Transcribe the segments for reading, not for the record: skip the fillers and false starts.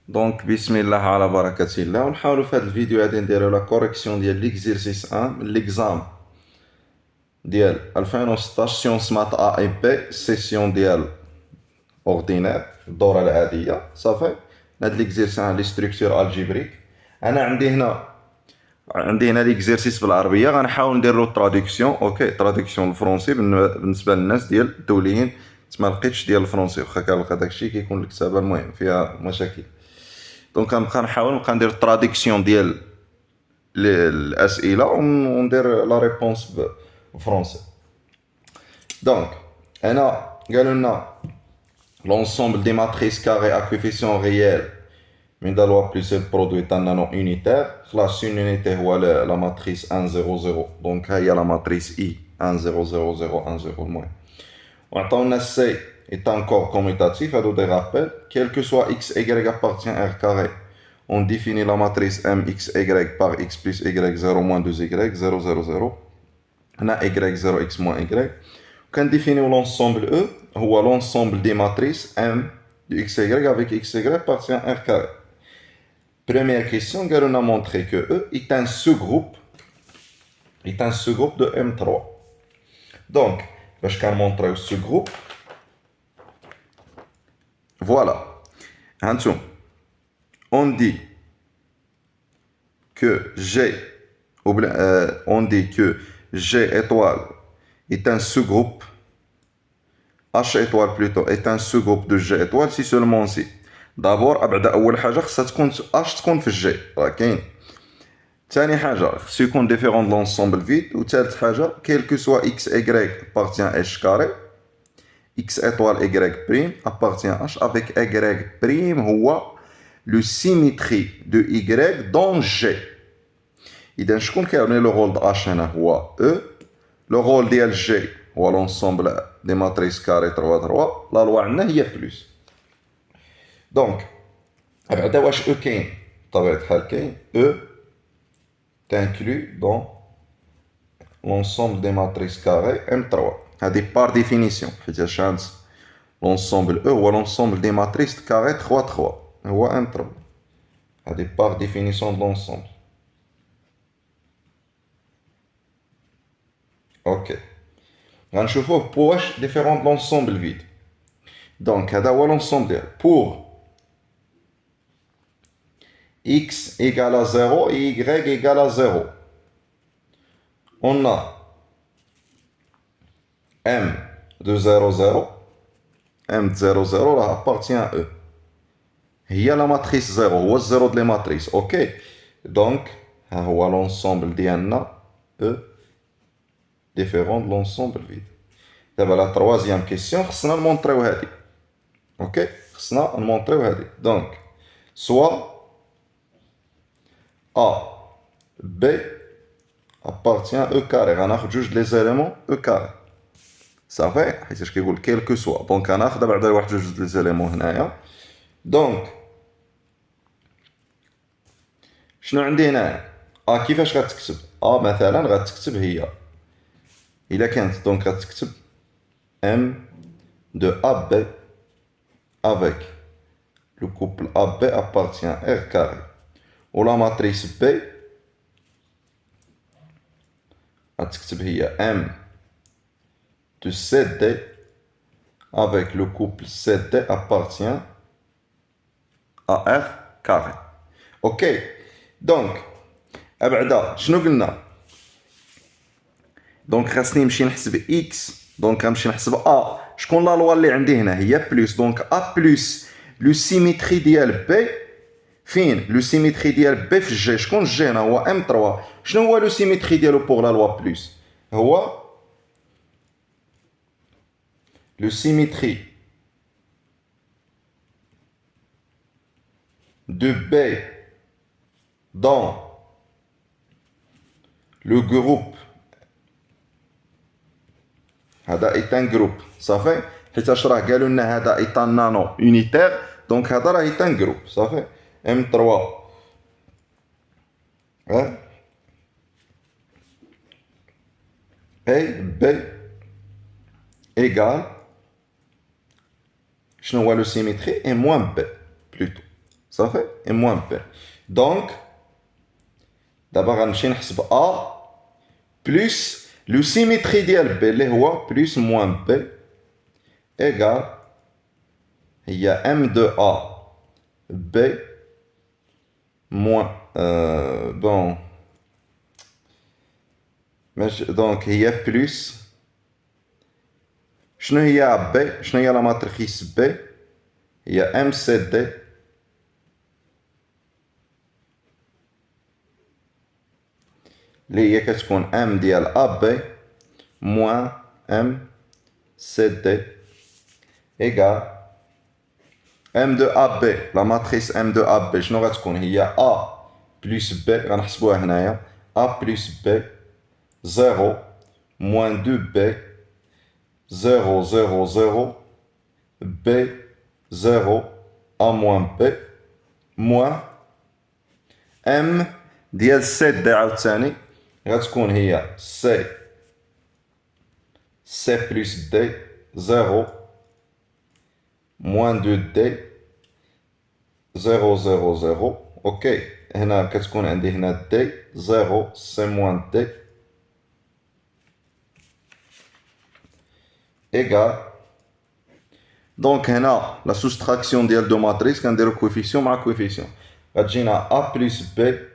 دونك بسم الله على بركة الله ونحاولوا في هذا الفيديو هادي نديرو لا كوريكسيون ديال ليكزيرسيس 1 من ليكزام ديال 2016 سيونس مات ا اي بي سيسيون ديال اوردينير الدورة العادية صافي. هاد ليكزيرسيس لي ستركتور الجبريك. انا عندي هنا ليكزيرسيس بالعربية غنحاول ندير له تراديكسيون. اوكي تراديكسيون الفرونسي بالنسبة للناس ديال الدوليين تما لقيتش ديال الفرونسي واخا كنلقى داكشي كيكون الكتابة المهم فيها مشاكل. دونك غنبقى نحاول ندير تراديكسيون ديال الاسئله وندير لا ريبونس بالفرونسي. دونك هنا قالوا لنا l'ensemble des matrices carrées à coefficient réel من la loi plus le produit d'un nano unitaire. خلاص une unité هو la matrice 1 0 0 دونك ها هي la matrice I 1 0 0 0 1 0 المهم. وعطاونا C est un corps commutatif, à des rappels, quel que soit x, y appartient à R carré. On définit la matrice mxy par x plus y 0 moins 2y 0 0 0. On a y 0 x moins y. Quand on définit l'ensemble E, ou l'ensemble des matrices m de xy avec xy appartient à R carré. Première question, on a montré que E est un sous-groupe de M3. Donc, je vais montrer ce groupe. Voilà. On dit que G étoile est un sous-groupe, H étoile plutôt, est un sous-groupe de G étoile si seulement si. D'abord, أول حاجة خصها تكون H تكون في G. راه كاين. ثاني حاجة خصو يكون ديفيرون de l'ensemble vide. وثالث حاجة quel que soit x, y appartient à H carré. X étoile y prime appartient à H avec y prime هو le symétrie de y dans G. إذا شكون كيعني لو رول د H هنا هو E. لو رول ديال G هو l'ensemble des matrices carrées 3 3. لا لوا عندنا هي بلوس. دونك بعدا واش E كاين بطبيعة الحال كاين E t'inclus dans l'ensemble des matrices carrées M3. هذه par définition حيتاش عند l'ensemble E هو l'ensemble des matrices carrées 3 3 هو M3. هذه par définition de l'ensemble. Ok. غنشوفوه بواش différent de l'ensemble vide. Donc هذا هو l'ensemble ديال pour x égale à 0 et y égale à 0. On a m de 0 0 m de 0 0 là appartient à E. Il y a la matrice 0 هو الزيرو de les matrices. Ok. Donc ها هو l'ensemble ديالنا E différent de l'ensemble vide. دابا la troisième question خصنا نمونطريو هادي. Ok. خصنا نمونطريو هادي. Donc soit A B appartient à E carré. غناخد جوج لي زيليمون E carré. صافي حيتاش كيقول quel que soit. دونك غناخد بعدا واحد جوج لي زيليمون هنايا. دونك شنو عندي هنا كيفاش غتكتب مثلا غتكتب هي الا كانت دونك غتكتب m de AB avec le couple AB appartient à R carré ou la matrice B غتكتب هي m de CD avec le couple CD appartient à R carré. Ok. دونك ابعدا شنو قلنا دونك خاصني نمشي نحسب اكس. دونك غنمشي نحسب شكون لا لوا اللي عندي هنا هي بلس. دونك بلس لو سيميتري ديال بي فين لو سيميتري ديال بي في جي. شكون جي هنا هو ام 3. شنو هو لو سيميتري ديالو بوغ لا لوا بلس هو لو سيميتري de B dans le groupe. هذا est un groupe صافي حيتاش راه قالوا لنا هذا est un nano unitaire. دونك هذا راه est un groupe صافي M3 A B égale شنو هو لو سيميتري et moins B plutôt صافي et moins B. Donc دابا غنمشي نحسب A plus le symétrie ديال B اللي هو plus moins B égale هي M de A B moins bon donc هي plus شنو هي B شنو هي لا ماتريس B هي MCD اللي هي كتكون M ديال AB moins MCD égale M de AB la matrice M de AB شنو غتكون هي A plus B غنحسبوها هنايا A plus B 0 moins 2B 0 0 0 B 0 A moins B moins M ديال C D عاوتاني غتكون هي C plus D 0 moins 2D 0 0 0 اوكي هنا كتكون عندي هنا D 0 C moins D égal دونك هنا لا سوستراكسيون ديال دو ماتريس كنديرو كويفيسيون مع كويفيسيون غتجينا A plus B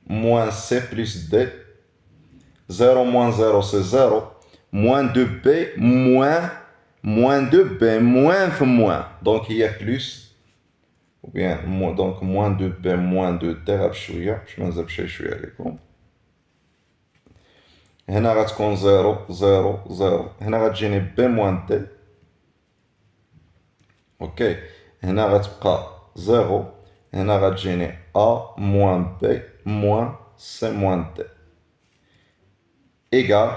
moins C plus D 0 moins 0 c'est 0 moins 2B moins 2B moins في moins donc هي plus ou bien donc moins 2B moins 2D غير بشوية باش ما نزربش شوية عليكم هنا غتكون 0 0 0 هنا غتجيني B moins D اوكي هنا غتبقى 0 هنا غتجيني A moins B moins C moins D égal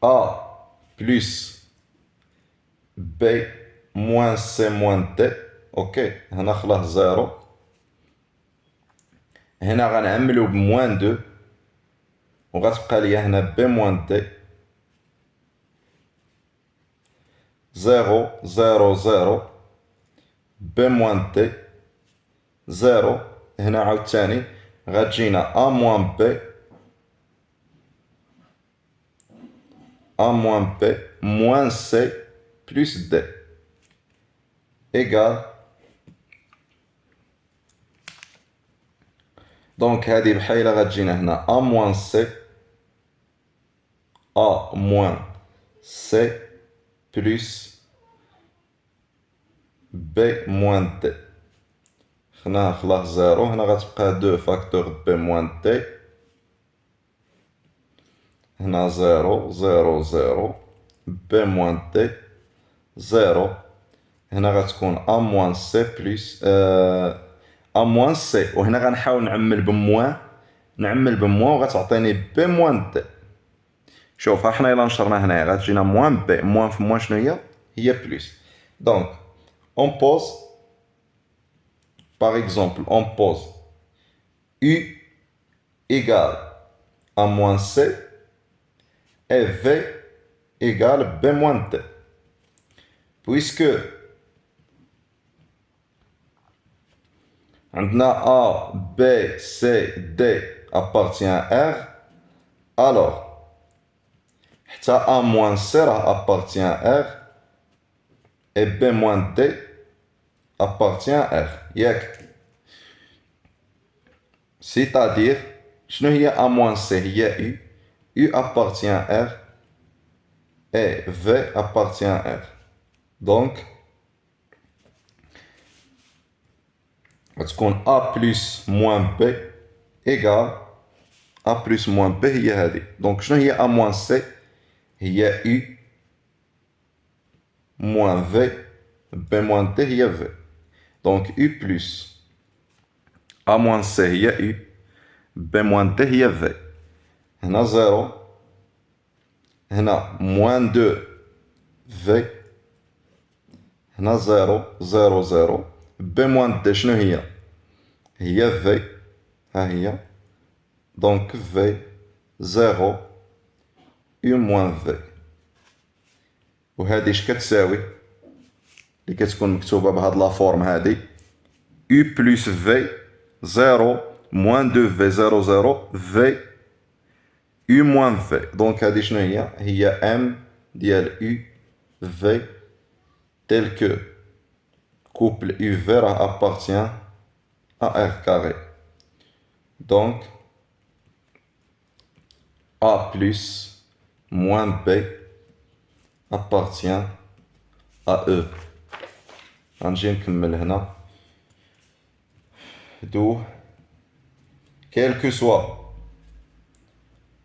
A plus B moins C moins D اوكي هنا خلاه 0 هنا غنعملو بموان 2 وغتبقى ليا هنا B moins D 0 0 0 B moins D 0 هنا عاوتاني غتجينا A moins B A moins B moins C plus D égal دونك هادي بحايلة غتجينا هنا A moins C A moins C plus B moins D هنا خلاه 0 هنا غتبقى 2 فاكتور B moins D هنا 0 0 0 B moins D 0 هنا غتكون A moins C plus A moins C وهنا غنحاول نعمل بموان وغتعطيني B moins D شوف ها حنا إلا نشرنا هنايا غتجينا موان B موان في موان شنو هي بلوس دونك on pose par exemple on pose U égale A moins C et V égale B moins D puisque عندنا A, B, C, D appartient à R alors حتى A moins C appartient à R et B moins D appartient à R ياك c'est-à-dire شنو هي A moins C هي U U appartient à R et V appartient à R donc غتكون A plus moins B égale A plus moins B هي هادي دونك شنو هي A moins C هي U moins V B moins D هي V دونك U plus A moins C هي U B moins D هي V هنا 0 هنا moins 2 V هنا 0 0 0 B moins D شنو هي V ها هي دونك V 0 U moins V. وهذه اش كتساوي اللي كتكون مكتوبة بهاد لا فورم هادي U plus V 0 moins 2V 0 0 V U moins V. دونك هادي شنو هي؟ هي M ديال U V tel que couple UV راه appartient à R carré. Donc A plus moins B appartient à E. غنجي نكمل هنا. D'où, quel que soit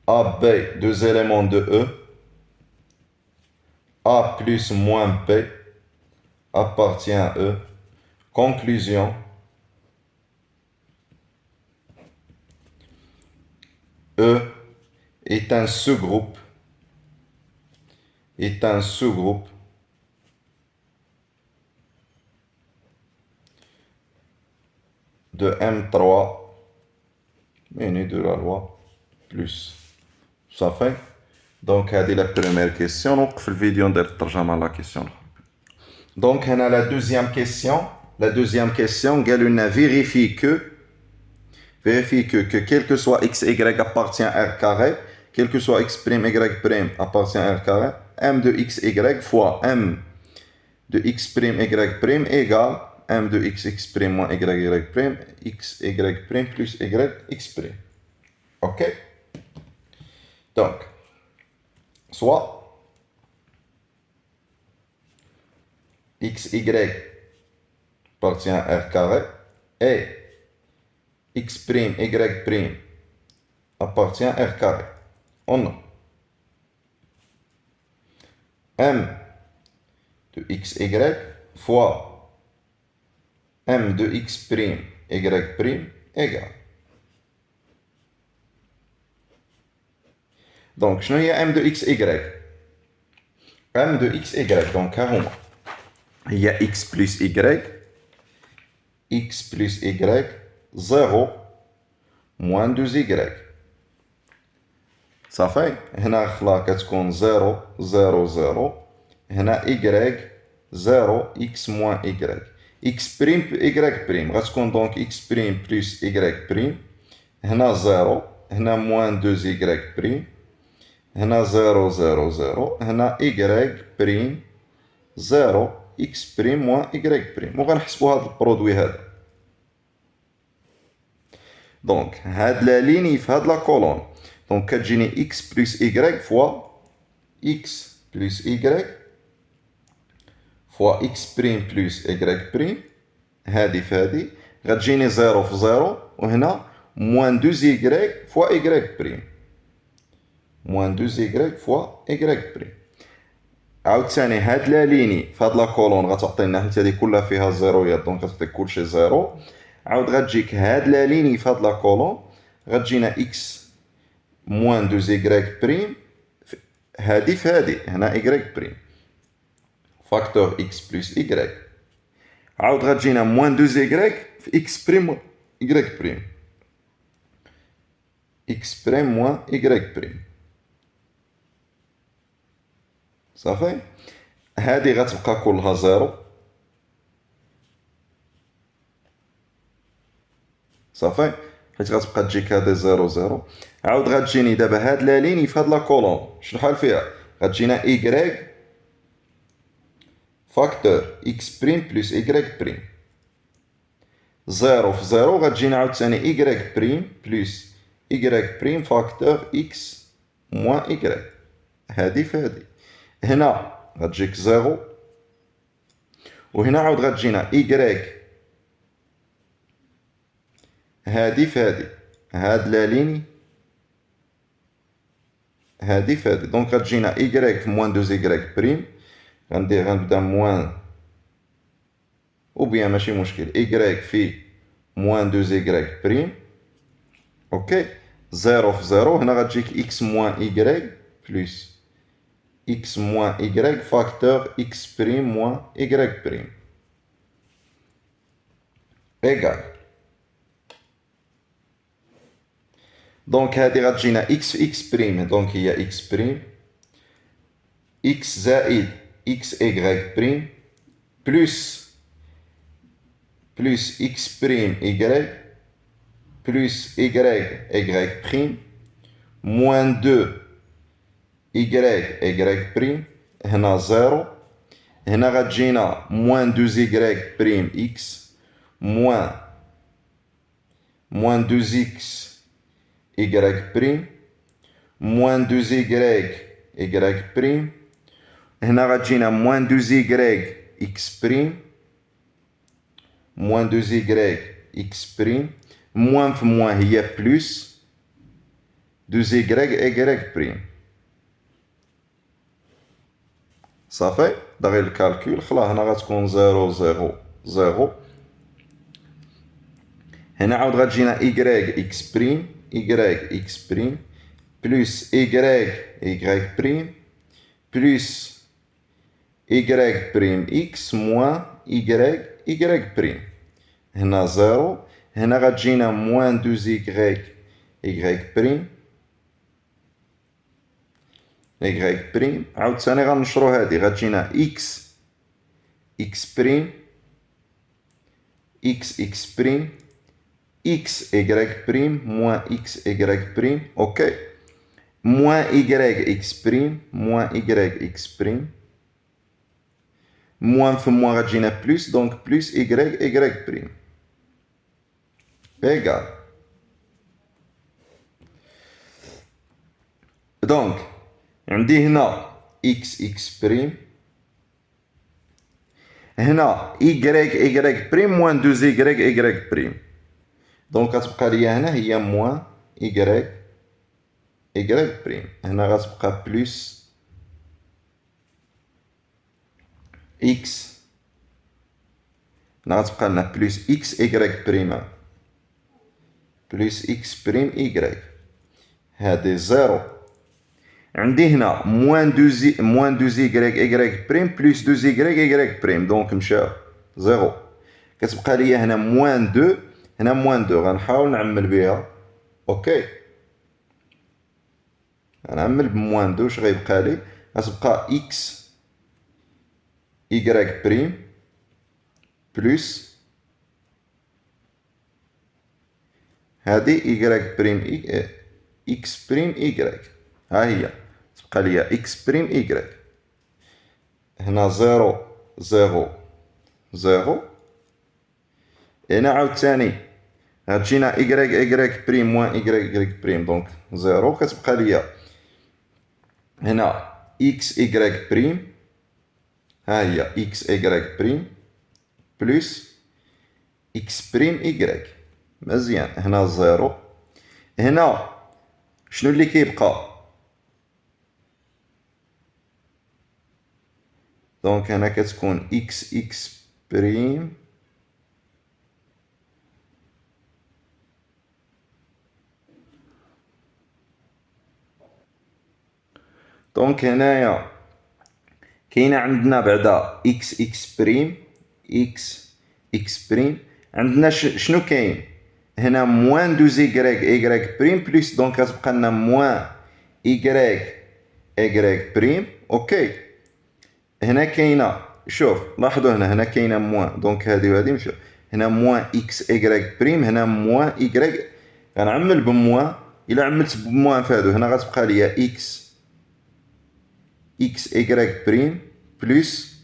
A, B, deux éléments de E, A plus moins B appartient à E. Conclusion, E est un sous-groupe de M3 menu de la loi plus. Ça fait. Donc, هذه la première question. نوقف الفيديو ندير الترجمة على la question. Donc, هنا la deuxième question. La deuxième question, قالوا لنا vérifie que quel que soit x, y appartient à R carré, quel que soit x', y' appartient à R carré, m de x, y fois m de x', y' égale m de x, x' moins y, y', x, y' plus y, x'. Ok? Donc, soit x, y appartient à R carré et x', y' appartient à R carré. On a m de x, y fois m de x', y' égale. Donc, شنو هي m de x, y? m de x, y. Donc, ها هما. هي x plus y, x plus y, 0 moins 2y. صافي. هنا خلا كتكون 0 0 0. هنا y 0 x moins y. x prime y غتكون دونك x prime plus y'. هنا 0. هنا moins 2y'. هنا 0 0 0. هنا y prime 0 x prime moins y'. وغنحسبو هاد البرودوي هذا. دونك هاد لا ليني في هاد لا كولون. دونك كتجيني x plus y fois x plus y fois x prime plus y'. هادي في هادي غتجيني 0 في 0. وهنا moins 2y fois y'. moins 2y fois y'. عاوتاني هاد لا ليني في هاد لا كولون غتعطينا حيت هادي كلها فيها زيرويات دونك غتعطيك كلشي زيرو. عاود غتجيك هاد لا ليني في هاد لا كولون غتجينا x moins 2y'. هادي في هادي هنا y'. فاكتور x plus y. عاود غتجينا moins 2y في x prime y'. x prime moins y'. صافي. هادي غتبقى كلها زيرو. صافي حيت غتبقى تجيك هادي زيرو زيرو. عاود غتجيني دابا هاد لا ليني في هاد لا كولون شنو الحال فيها؟ غتجينا y فاكتور x بريم بلس y بريم. زيرو في زيرو غتجينا عاوتاني y بريم بلس y بريم فاكتور x موان y. هادي في هادي. هنا غتجيك زيرو. وهنا عاود غتجينا y هادي في هادي. هاد لا ليني هادي في هادي. دونك غتجينا y في موان دو y بريم. غنبدا موان او بيان ماشي مشكل y في موان دو y بريم. اوكي. زيرو في زيرو. هنا غتجيك x موان y بلس x moins y facteur x prime moins y prime égale. Donc هادي غتجينا x prime. donc هي x prime x زائد x y بريم plus x prime y plus y prime moins 2 y prime هنا زيرو هنا غتجينا moins 2y prime x moins 2x y prime moins 2y y prime هنا غتجينا moins 2y x prime moins 2y x prime moins في moins هي plus 2y y prime صافي دغيا الكالكول خلا هنا غتكون 0 0 0 هنا عاود غتجينا y x prime y x prime plus y prime plus y prime x moins y prime هنا 0 هنا غتجينا moins 2y y prime y بريم عاود ثاني غنشرو هادي غتجينا x بريم x بريم x y بريم موان x y بريم اوكي موان y x بريم موان y x بريم موان في موان غتجينا بلوس دونك بلوس y بريم ايكال دونك عندي هنا x بريم هنا y بريم موان 2y y بريم دونك غتبقى ليا هنا هي موان y بريم هنا غتبقى بلوس x هنا غتبقى لنا بلوس x y بريم بلوس x بريم y هادي زيرو عندي هنا موان 2y y بريم بلوس 2y y بريم دونك مشاو زيرو كتبقى ليا هنا موان 2 هنا موان 2 غنحاول نعمل بها اوكي غنعمل بموان 2 واش غيبقى لي غتبقى x y بريم بلوس هادي y بريم x بريم y ها هي تبقى ليا x بريم y هنا 0 0 0 هنا عاوتاني غتجينا y بريم موان y بريم دونك 0 كتبقى ليا هنا x y بريم ها هي x y بريم بلوس x بريم y مزيان هنا 0 هنا شنو اللي كيبقى دونك هنا كتكون x بريم دونك هنايا كاينه عندنا بعدا x بريم x بريم عندنا شنو كاين هنا موان 2y y بريم بلوس دونك كتبقى لنا موان y بريم اوكي هنا كاينه شوف لاحظوا هنا كاينه موان دونك هادي وهادي مشاو هنا موان x y بريم هنا موان y غنعمل بموان الا عملت بموان فهادو هنا غتبقى ليا x y بريم بلوس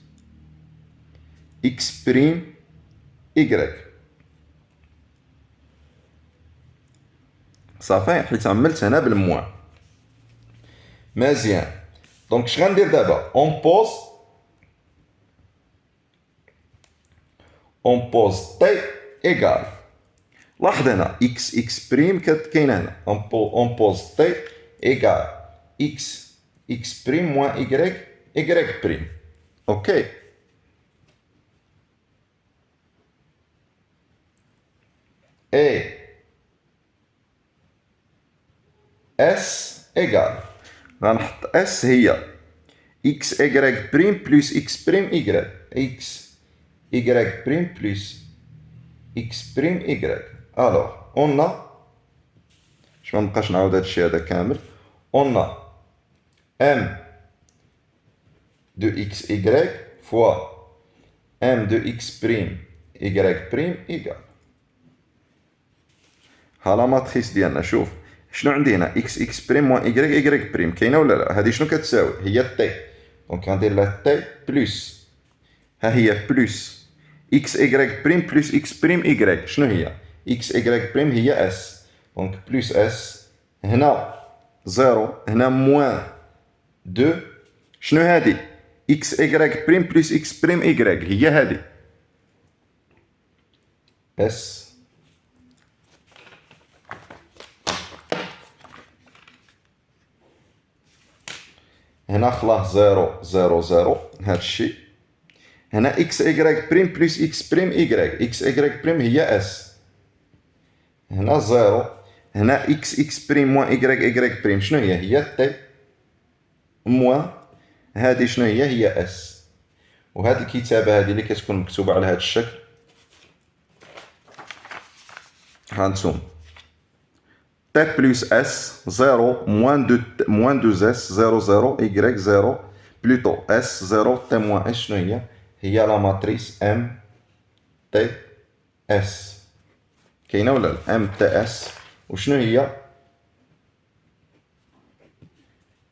x بريم y صافي حيت عملت هنا بالموان مزيان دونك اش غندير دابا اون بوز تي ايكال لاحظ هنا x بريم كاينه هنا اون بوز تي ايكال x بريم موان y بريم اوكي اي اس ايكال غنحط اس هي x y بريم بلس x بريم y x y بريم بلس x بريم y الوغ اون باش منبقاش نعاود هادشي هذا كامل اون ام de xy fois m de x prime y prime égale. ها لا ماتريس ديالنا. شوف شنو عندي هنا اكس اكس بريم موان y بريم. كاينه ولا لا؟ هذه شنو كتساوي؟ هي تي. دونك غندير لها تي بلس، ها هي بلس اكس y بريم بلس اكس بريم y. شنو هي؟ اكس y بريم هي اس، دونك بلس اس، هنا زيرو، هنا موان دو. شنو هادي؟ اكس y بريم بلس اكس بريم y، هي هادي اس. هنا خلاه زيرو زيرو زيرو، هادشي. هنا اكس y بريم بلس اكس بريم y، اكس y بريم هي اس، هنا زيرو، هنا اكس اكس بريم موان y بريم. شنو هي؟ هي تي موان هادي. شنو هي؟ هي اس. وهاد الكتابة هادي اللي كتكون مكتوبة على هاد الشكل، هانتوما تي بلس اس زيرو موان دو اس زيرو زيرو y زيرو بلوتو اس زيرو تي موان اس. شنو هي؟ هي لا ماتريس ام تي اس. كاينه ولا لا؟ ام تي اس. وشنو هي؟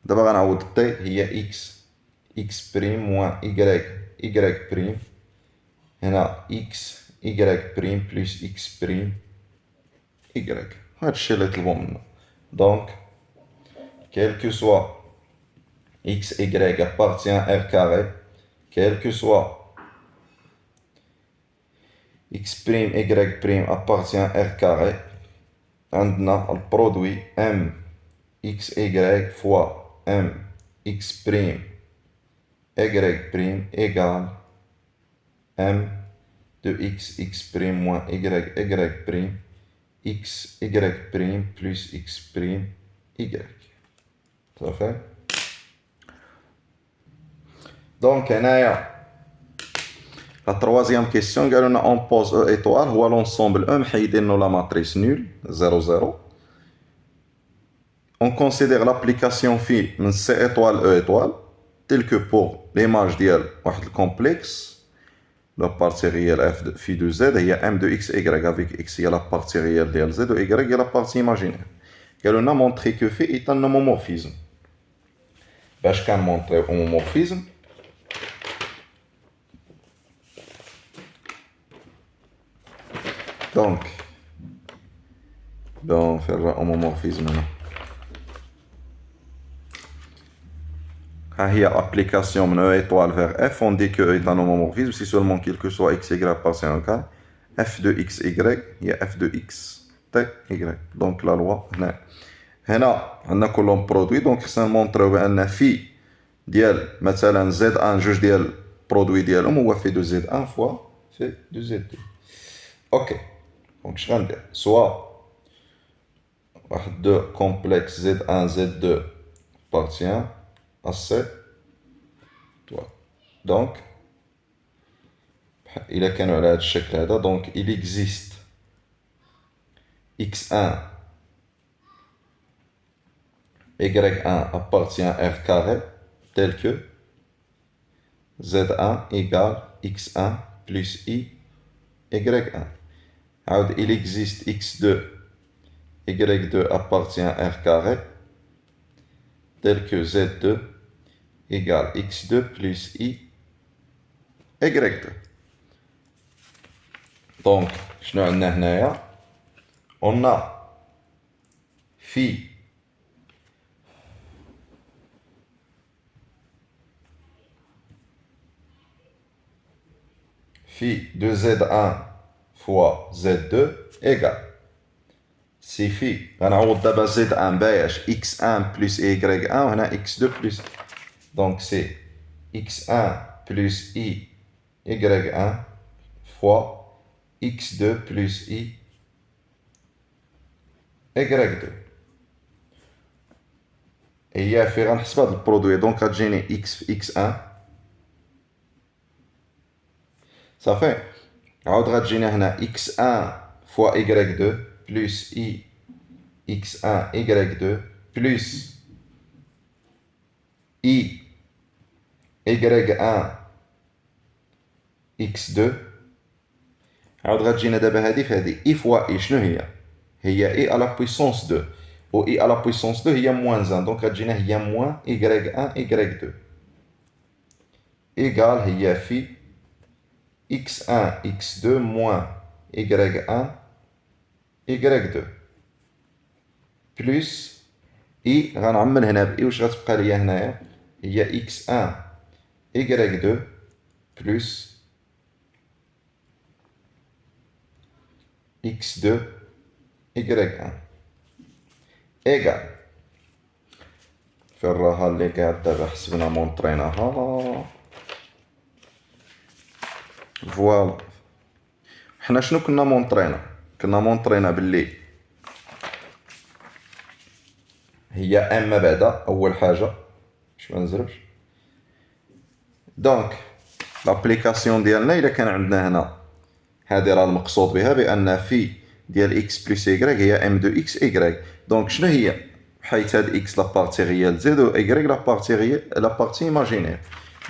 دابا غنعوض تي هي اكس اكس بريم موان y بريم، هنا اكس y بريم بلس اكس بريم y. هادشي اللي طلبو منا. دونك quel que soit x, y appartient à R carré, quel que soit x', y' appartient à R carré, عندنا البرودوي m x y fois m x', y' égale m de x moins y', x, y' plus x', y. Ça fait? Donc, la troisième question, on pose E étoile, ou l'ensemble E, محيدين la matrice nulle, 0, 0. On considère l'application phi من C étoile E étoile, tel que pour l'image ديال واحد الكومبلكس. La partie réelle f de phi de z هي m de x, y, avec x هي la partie réelle ديال z, و y هي la partie imaginaire. قالوا لنا montrer que phi est un homomorphisme. باش كنمونطريو homomorphisme، donc on fait le homomorphisme هنا. ها هي application من E étoile vers F. On dit que E est un homomorphisme si seulement quel que soit x, y appartient à un cas f de x, y هي f de x t, y. Donc la loi هنا. هنا عندنا كلهم برودوي، دونك خصنا نمونطريو بأن في ديال مثلا زد ان جوج ديال برودوي ديالهم هو في دو زد ان فوا في دو زد دو. اوكي، دونك اش غندير؟ سوا واحد دو كومبلكس زد ان زد دو appartient à C étoile. Donc إلا كانوا على هذا الشكل هذا، دونك il existe x1 y1 appartient à R carré tel que z1 égale x1 plus i y1. Alors, il existe x2 y2 appartient à R carré tel que z2 égale x2 plus i y2. Donc, شنو عندنا هنايا؟ on a phi de z1 fois z2 égale. Si phi غنعوض دابا z1 باش x1 plus y1 وهنا x2 plus. Donc c'est x1 plus i y1 fois x2 plus i y2. هي في غنحسب هاد البرودوي، دونك غتجيني x في x1 صافي، عاود غتجينا هنا x1 fois y2 plus i x1 y2 plus i y1 x2 عاود غتجينا دابا هادي فهادي i fois i شنو هي؟ هي i à la puissance 2 و i à la puissance 2 هي moins 1 دونك غتجينا هي moins y1 y2 égal هي في x1 x2 moins y1 y2 plus i غنعمل هنا ب i واش غتبقى ليا هنايا هي x1 y2 plus x2 y1 égal فين راها اللي قاعد دابا حسبنا مونطريناها فوالا حنا شنو كنا مونطرينا باللي هي ام بعدا اول حاجه باش ما نزربش دونك لابليكاسيون ديالنا الا كان عندنا هنا هذه راه المقصود بها بان في ديال اكس بلس ايكغيك هي ام دو اكس ايكغيك دونك شنو هي حيت هاد اكس لابارتي ريال زد و ايكغيك لابارتي ايماجينير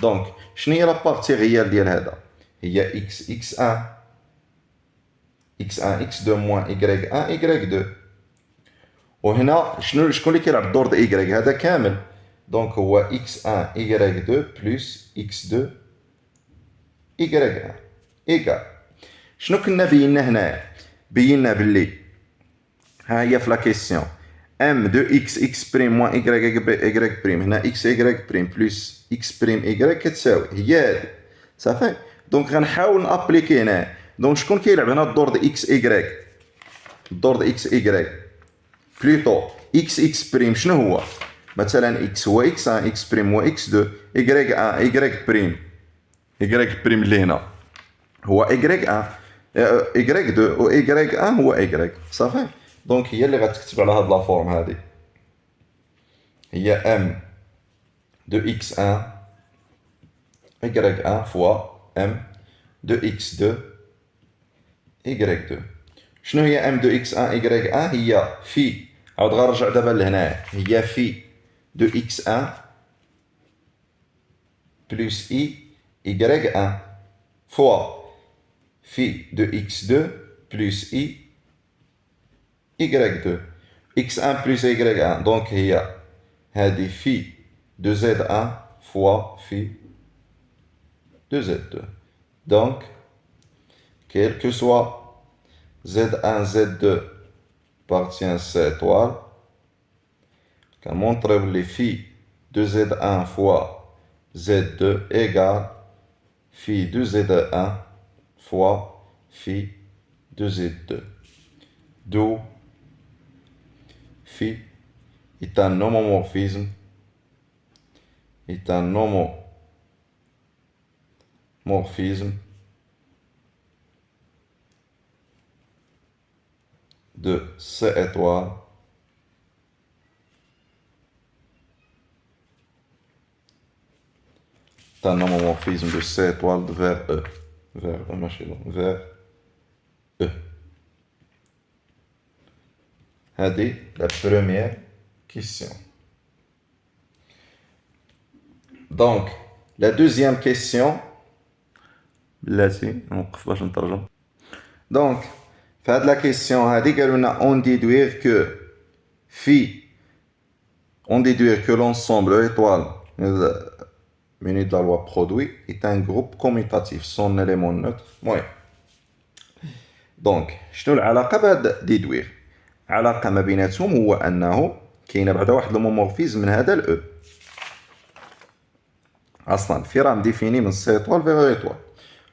دونك شنو هي لابارتي ريال ديال هذا هي اكس x1 x2 moins y1 y2 وهنا شكون اللي كيلعب الدور د y هذا كامل دونك هو x1 y2 plus x2 y1 égal شنو كنا بينا هنايا بينا باللي ها هي في لا كيسيون m de x بريم moins y بريم هنا x y بريم plus x بريم y كتساوي هي هادي صافي دونك غنحاول نابليكي هنا دونك شكون كيلعب هنا الدور د اكس ايكغيك الدور د اكس ايكغيك بلوتو اكس بريم شنو هو مثلا اكس هو اكس 1 اكس بريم هو اكس 2 ايكغيك 1 ايكغيك بريم اللي هنا هو ايكغيك 1 ايكغيك 2 و ايكغيك 1 هو ايكغيك صافي دونك هي اللي غتكتب على هاد لا فورم هادي هي ام دو اكس 1 y1 fois m de x2 y2 شنو هي m de x1 y1 هي في عاود غنرجع دابا لهنايا هي في de x1 plus i y1 fois في de x2 plus i y2 x1 plus y1 دونك هي هذه في de z1 fois في de Z2. Donc, quel que soit Z1, Z2 appartient à C étoile, on montre les phi de Z1 fois Z2 égale phi de Z1 fois phi de Z2. D'où phi est un homomorphisme, de C étoile un homomorphisme de C étoile vers E vers E هذه la première question donc la deuxième question بلاتي نوقف باش نترجم دونك في هاد لا كيسيون هادي قالوا لنا اون ديدوير كو في اون ديدوير كو لونسومبل ايطوال muni de la loi produit est un groupe commutatif son élément neutre المهم دونك شنو العلاقه بهاد ديدوير العلاقه ما بيناتهم هو انه كاينه بعدا واحد المورفيزم من هذا الاو اصلا في راه مديفيني من سي ايطوال فيغ ايطوال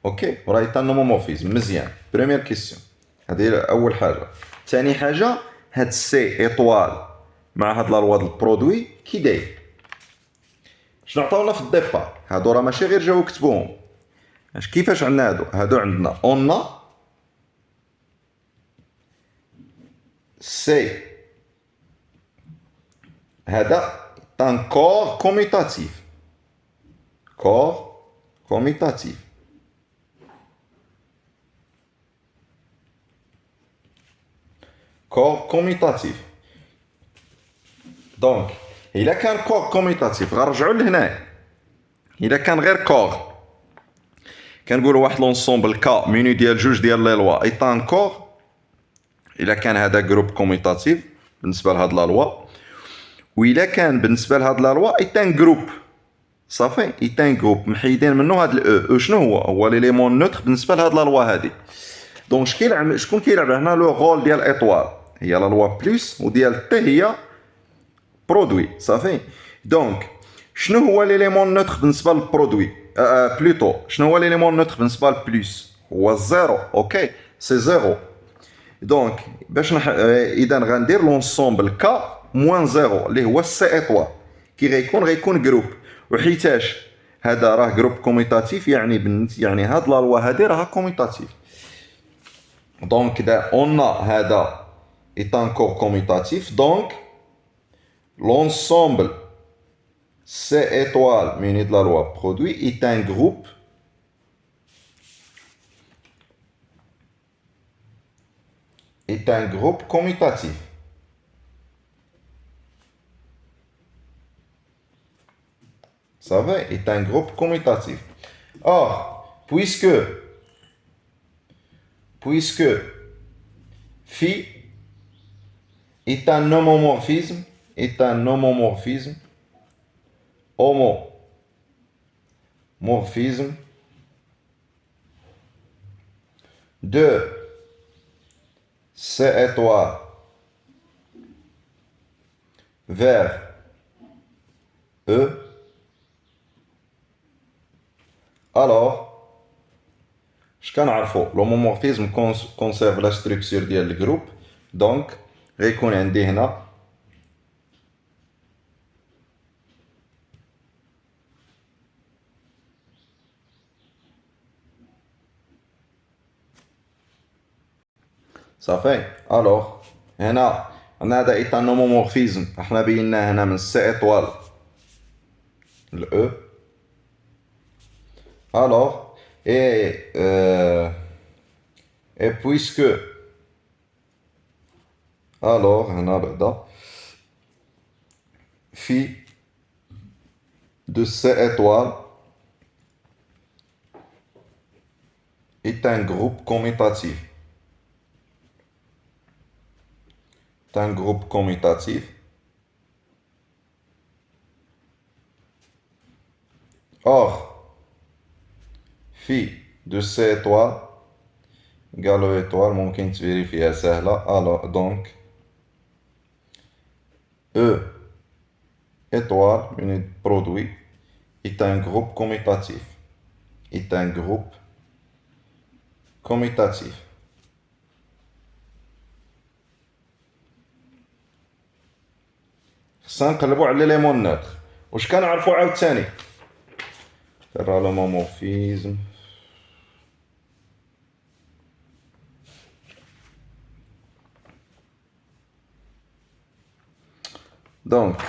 اوكي وراه تا نومورفيزم مزيان بريمير كيسيون هذه اول حاجه ثاني حاجه هاد سي ايطوال مع هاد لا لوا د البرودوي كي داير شنو عطاونا في الديبار هادو راه ماشي غير جاو كتبوهم اش كيفاش عندنا هادو عندنا اون سي هذا ان كور كوميتاتيف كور كوميتاتيف دونك الا كان كور كوميتاتيف غنرجعوا لهنايا إلا كان غير كور كنقولوا واحد لونسومبل كا مينو ديال جوج ديال لي لوا ايطان كور. إلا كان هذا جروب كوميتاتيف بالنسبة لهاد لا لوا، وإلا كان بالنسبة لهاد لا لوا ايطان جروب صافي ايطان جروب محيدين منه هاد الاو. شنو هو ليليمون نوتر بالنسبة لهاد لا لوا هادي. دونك شكون كيلعب هنا لو رول ديال ايطوال؟ هي لا لوا بلس، وديال تي هي برودوي صافي. دونك شنو هو ليليمون نوتر بالنسبة للبرودوي بلوتو شنو هو ليليمون نوتر بالنسبة للبلس؟ هو الزيرو. اوكي سي زيرو. دونك باش اذا غندير لونسومبل كا موان زيرو اللي هو سي ايطوال كي غيكون جروب. وحيتاش هذا راه جروب كوميتاتيف يعني هاد لا لوا هادي راها كوميتاتيف. دونك دا اون هذا ايطان كور كوميتاتيف. دونك l'ensemble C étoile muni de la loi produit est un groupe commutatif. Ça va, est un groupe commutatif. Or, puisque phi est un homomorphisme de C étoile vers E, alors شكنعرفو l'homomorphisme conserve la structure ديال الجروب. دونك غيكون عندي هنا صافي. الوغ هنا هذا ايطان هومومورفيزم احنا بيناه هنا من سي ايطوال ل او. الوغ et puisque alors هنا بعدا phi de C étoile est un groupe commutatif. Or, phi de C étoile égale E étoile, ممكن تفيريفيها سهلة. alors donc E étoile unité produit est un groupe commutatif. خصنا نقلبو على ليمون نوتر. واش كنعرفو عاوتاني ترى لومومورفيزم دونك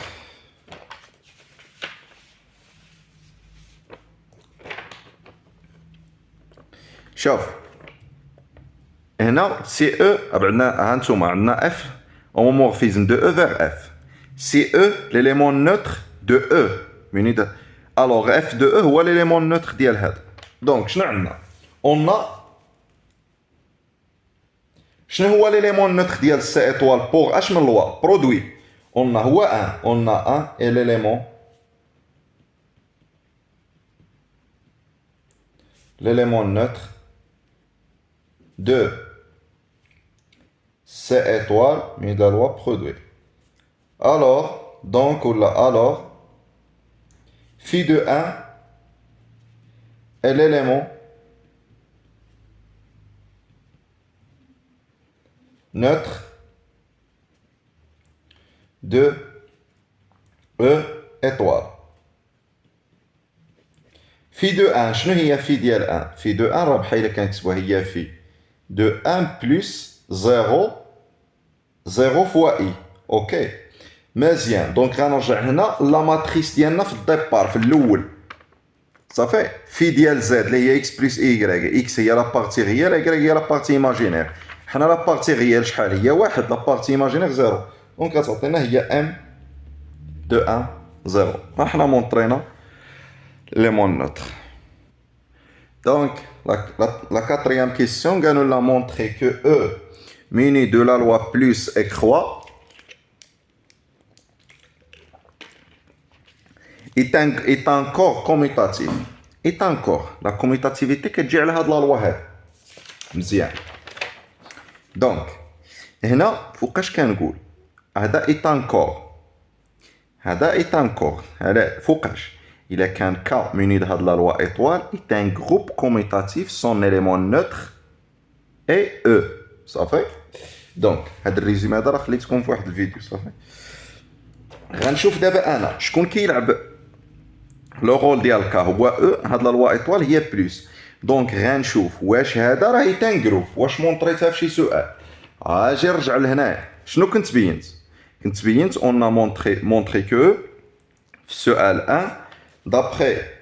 شوف هنا سي او عندنا هانتوما عندنا اف هومومورفيزم دو او فيغ اف. سي او ليليمون نوتر دو او موني دو. الوغ اف دو او هو ليليمون نوتر ديال هذا. دونك شنو عندنا اون شنو هو ليليمون نوتر ديال سي ايطوال بوغ اش من لوا برودوي. اون هو ان اي l'élément neutre de C étoile mais de la loi produit. Alors, donc, alors, phi de 1 est l'élément neutre de E étoile. Phi de 1 شنو هي phi ديال 1؟ phi de 1 راه بحال كنكتبوها هي phi de 1 plus 0 fois i. اوكي مزيان. دونك غنرجع هنا لا ماتريس ديالنا في الديبار في الاول صافي. في ديال زد اللي هي اكس بلس اي، اكس هي لا بارتي ريال، اي هي لا بارتي ايماجينير. حنا لا بارتي ريال شحال هي؟ واحد، لا بارتي ايماجينير زيرو. دونك غتعطينا هي ام دو 1 0. حنا مونطرينا élément neutre. Donc, la quatrième question, on nous a montré que E, muni de la loi plus et croix, est un corps commutatif. Est un corps. La commutativité que j'ai la loi. مزيان. Donc, هنا فوقاش كنقول هذا est un corps. هذا est un corps. هذا فوقاش. إلا كان K muni de la loi étoile est un groupe commutatif, son élément neutre est E. صافي. Donc, هذا الريزومي هذا راه خليتكم في واحد الفيديو صافي. غنشوف دابا انا شكون كيلعب لو رول ديال K هو E. هاد لا لوا ايطوال هي بلس. دونك غنشوف واش هذا راه يتان جروب واش مونطريتها في شي سؤال. اجي نرجع لهنايا شنو كنت بينت اون مونطري كو في السؤال 1 d'après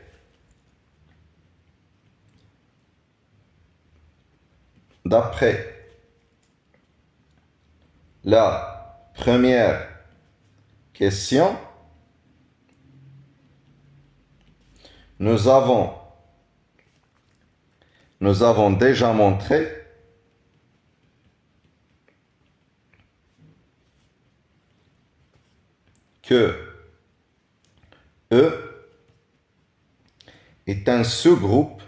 la première question nous avons déjà montré que E est un sous-groupe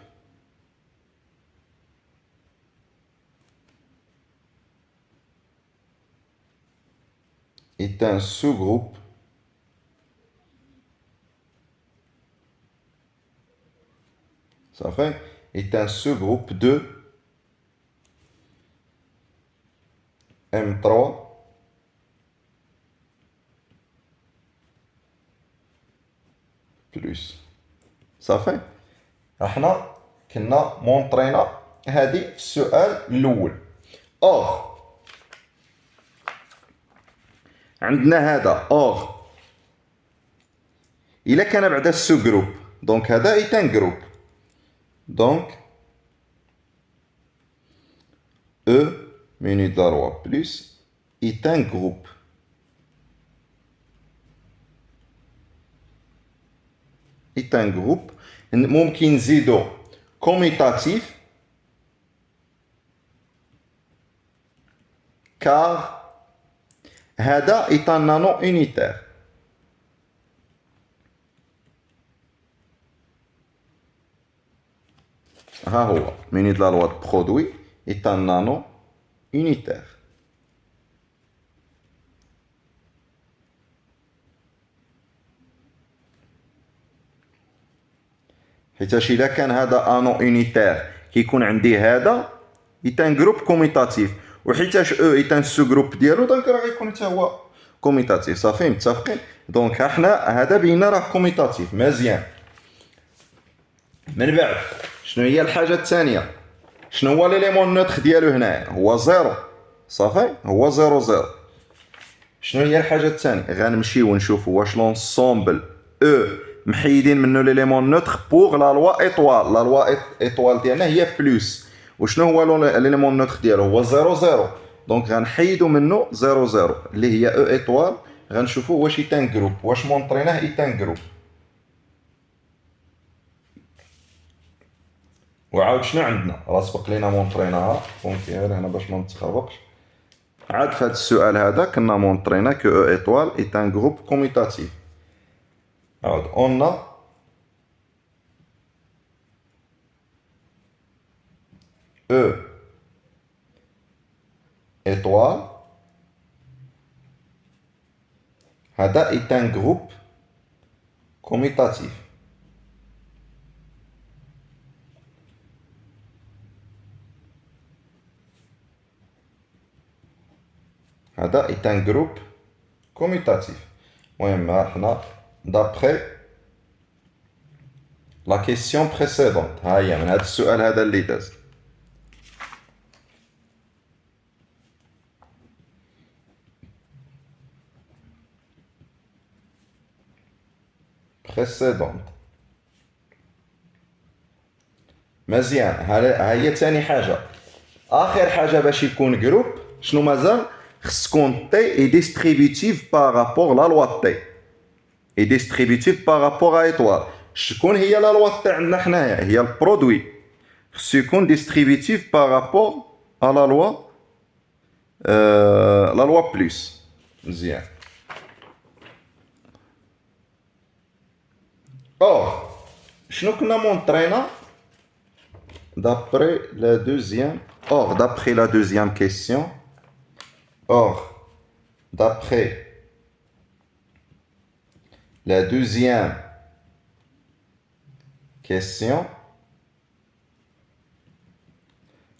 ça fait est un sous-groupe de M3 plus. Ça fait احنا كنا مونطرينا هذه في السؤال الاول. اور عندنا هذا اور الا كان بعدا السو جروب دونك هذا ايتان جروب. دونك E muni de la loi plus est un groupe. Est un groupe ممكن نزيدو commutatif car هذا est un nano unitaire. ها هو muni de la loi de produit est un nano unitaire. حيتاش إلا كان هذا انو unitaire كيكون عندي هذا إيتان جروب كوميتاتيف وحيتاش او إيتان سو جروب ديالو دونك راه غيكون حتى هو كوميتاتيف. صافي متفقين. دونك احنا هذا بينا راه كوميتاتيف مزيان. من بعد شنو هي الحاجه الثانيه؟ شنو هو ليليمون نوتر ديالو هنايا؟ هو زيرو. صافي هو زيرو زيرو. شنو هي الحاجه الثانيه؟ غنمشيو ونشوفوا واش لونسومبل او محيدين منه ليليمون نوتر بوغ لا لوا ايطوال. لا لوا ايطوال ديالنا هي بلس. وشنو هو ليليمون نوتر ديالو؟ هو زيرو زيرو. دونك غنحيدو منه زيرو زيرو اللي هي او ايطوال. غنشوفوا واش يتان جروب واش مونطريناه يتان جروب. وعاود شنو عندنا راه سبق لينا مونطريناها دونك هنا باش ما نتخربقش. عاد في هذا السؤال هذا كنا مونطرينا كو او ايطوال est un groupe commutatif. عاود on a E étoile هذا est un groupe commutatif. هذا est un groupe commutatif. المهم احنا d'après la question précédente ها هي من هذا السؤال هذا اللي داز. précédente مزيان. ها هي ثاني حاجه. اخر حاجه باش يكون جروب شنو مازال؟ خصكون تي اي ديستريبيوتيف بارابور لا لوا تي اي ديستريبيوتيف بارابور ا ايطوال. شكون هي لا لوا تاعنا حنايا؟ هي البرودوي خصو يكون ديستريبيتيف بارابور ا لا لوا بلوس. مزيان. اور شنو كنا مونطرينا d'après la deuxième or d'après la deuxième question or d'après la deuxième question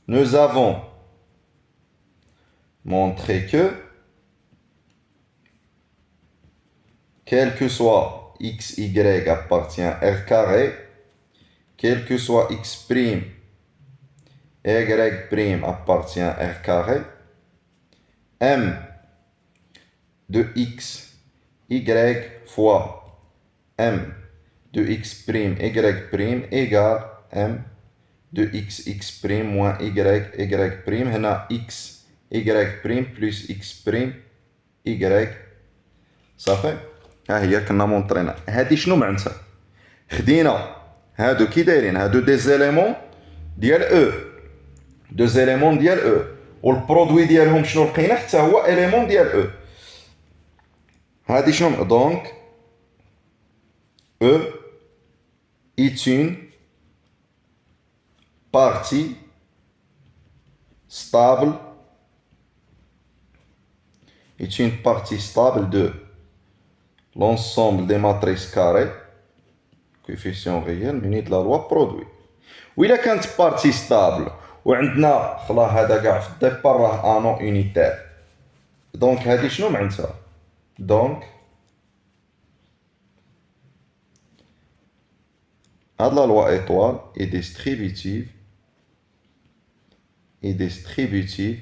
nous avons montré que quel que soit x, y appartient à R carré, quel que soit x prime, y prime appartient à R carré, m de x, y fois m de x prime, y prime égale m de x, x prime moins y, y prime. هنا x, y prime plus x prime, y. صافي. ها هي كنا مونطرينا. هادي شنو معناتها؟ خدينا هادو كي دايرين هادو دي زيليمون ديال او، دو زيليمون ديال او، والبرودوي ديالهم شنو لقينا؟ حتى هو اليمون ديال او. هادي شنو دونك او est une partie stable, est une partie stable de l'ensemble des matrices carrées coefficient réel muni de la loi produit. وإلا كانت بارتي ستابل وعندنا خلا هذا كاع في الديبار راه انون اونيتير، دونك هادي شنو معناتها؟ دونك هاد لا لوا ايطوال est distributive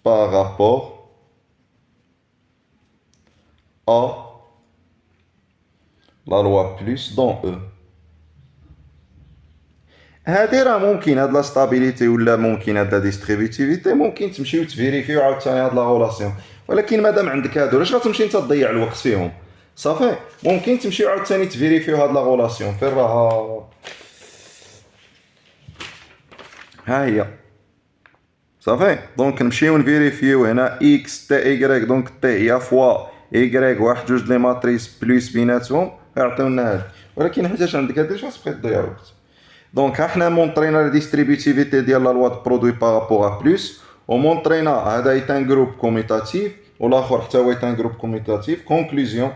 par rapport à la loi plus dans E. هادي راه ممكن هاد لا ستابيليتي ولا ممكن هاد لا ديستريبيتيفيتي ممكن تمشيو تفيريفيو عاوتاني هاد لا غولاسيون، ولكن مادام عندك هادو علاش غتمشي انت تضيع الوقت فيهم؟ صافي ممكن تمشيو عاوتاني تفيريفيو هاد لا غولاسيون فين راها. ها هي صافي. دونك نمشيو نفيريفيو هنا اكس تي ايكغيك، دونك تي هي فوا ايكغيك واحد جوج لي ماتريس بلوس بيناتهم يعطيونا هاد، ولكن حيتاش عندك هادي واش غتبقى تضيع الوقت. دونك ها حنا مونطرينا لا ديستريبيتيفيتي ديال لا لوا دو برودوي بارابور ا بلوس، ومونطرينا هذا ايت ان جروب كوميتاتيف والاخر حتى هو ايت ان جروب كوميتاتيف. كونكلوزيون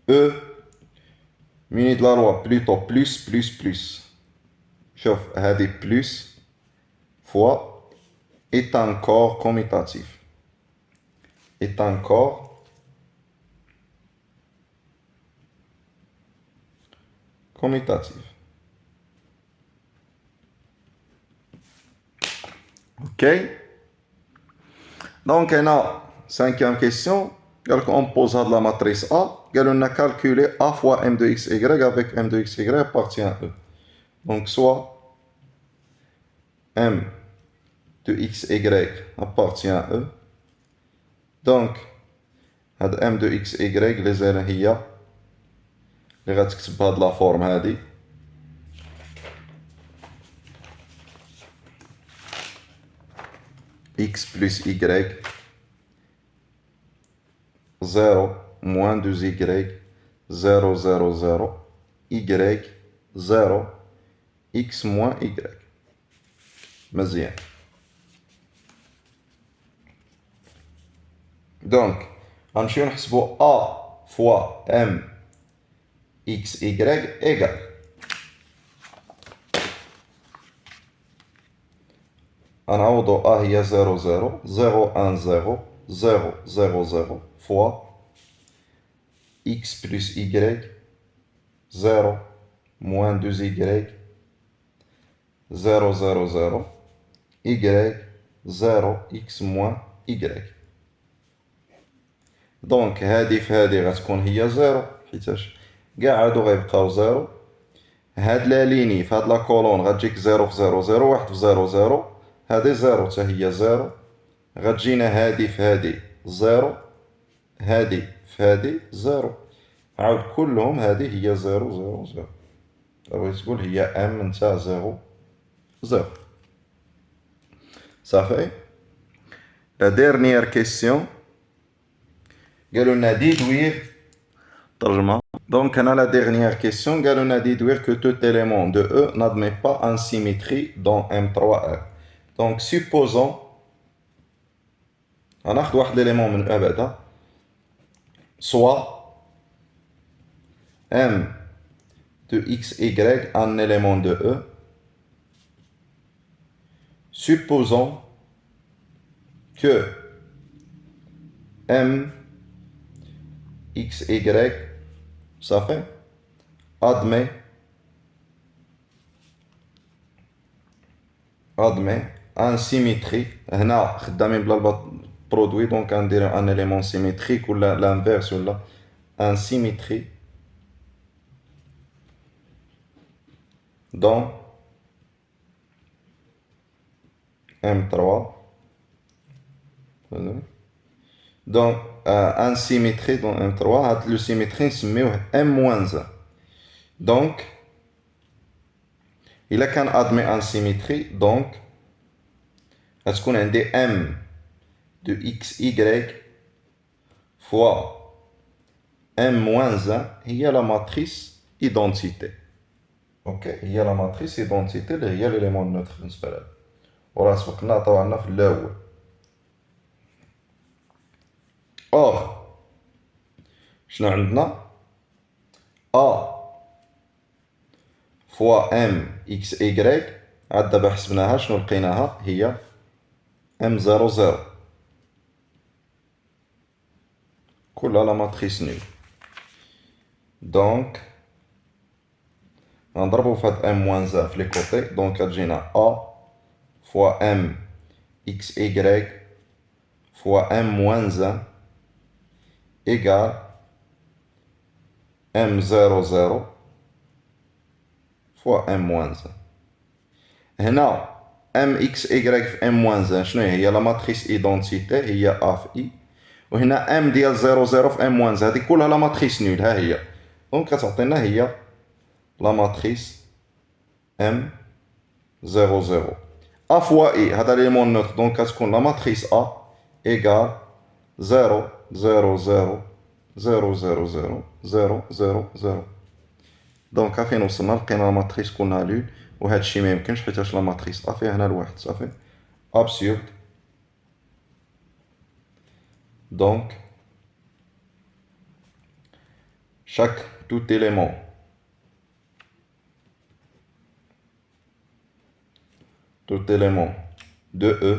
او ميني د لا لوا بلوتو بلوس بلوس بلوس، شوف هادي بلوس فوا est un corps commutatif, est un corps commutatif. Ok. Donc هنا cinquième question قال لك on pose هاد la matrice A قالوا لنا calculer A fois m de x y avec m de x y appartient à E. Donc soit m de x y appartient à E. Donc هاد m de x y لي زال هي اللي غتكتب بهاد لا فورم هادي x plus y 0 moins 2y 0 0 0 y 0 x moins y. مزيان. دونك غنمشيو نحسبو a fois m x y égale غنعوضو a هي 0 0 0 1 0 0 0 0 fois x plus y 0 moins 2y 0 0 0 y 0 x moins y. دونك هادي في هادي غتكون هي 0 حيتاش كاع هادو غيبقاو 0. هاد لا ليني في هاد لا كولون غتجيك 0 في 0 0 1 في 0 0 هادي 0 حتى هي 0 غتجينا هادي في هادي زيرو، هادي في هادي زيرو، عاود كلهم هادي هي زيرو زيرو زيرو، بغيت تقول هي ام نتاع زيرو زيرو. صافي. لا ديرنيير كيسيون قالوا لنا ديدوير ترجمة. Donc هنا la dernière question قالوا لنا déduire que tout élément de E n'admet pas une symétrie dans M3R. Donc supposons هناخد واحد l'élément من E بعدا soit M de x, y, un élément de E. Supposons que M, x, y, ça fait, admet une symétrie. هنا خدامين بلا produit, donc un élément symétrique ou l'inverse ou là, un symétrie dans M3. Donc, une symétrie dans M3, la symétrie c'est M-1. Donc, il a qu'un admet une symétrie, donc, est-ce qu'on a un M de x, y fois M-1, il y a la matrice identité. Ok, il y a la matrice identité, il y a l'élément neutre. وراه سبقنا عطاونا في الأول. Or, شنو عندنا؟ A fois M x y عاد دابا حسبناها شنو لقيناها هي M00 كلها لا ماتريس نول. دونك غنضربو في هاد M moins 1 في لي كوتي، دونك غتجينا A fois M x y fois M moins 1 égale M00 fois M moins 1. هنا M x y في M moins 1 شنو هي لا ماتريس ايدونتيتي هي A في I، وهنا M ديال 00 في M moins 1 هادي كلها لا ماتريس نول ها هي، دونك كتعطينا هي لا ماتريس M00. A fois I هذا ليليمون نوتر، دونك كتكون لا ماتريس A إيكال 0 0 0 0 0 0 0 0 0. دونك فين وصلنا لقينا لا ماتريس كلها لول، وهذا الشيء ما يمكنش حيتاش لا ماتريس A فيها هنا الواحد. صافي ابسورد. دونك chaque tout élément de E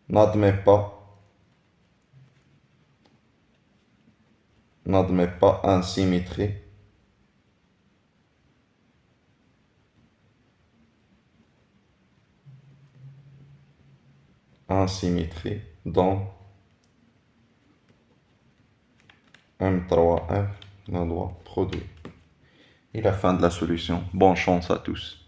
n'admet pas une symétrie dans M3F, l'endroit produit. Et la fin de la solution. Bonne chance à tous.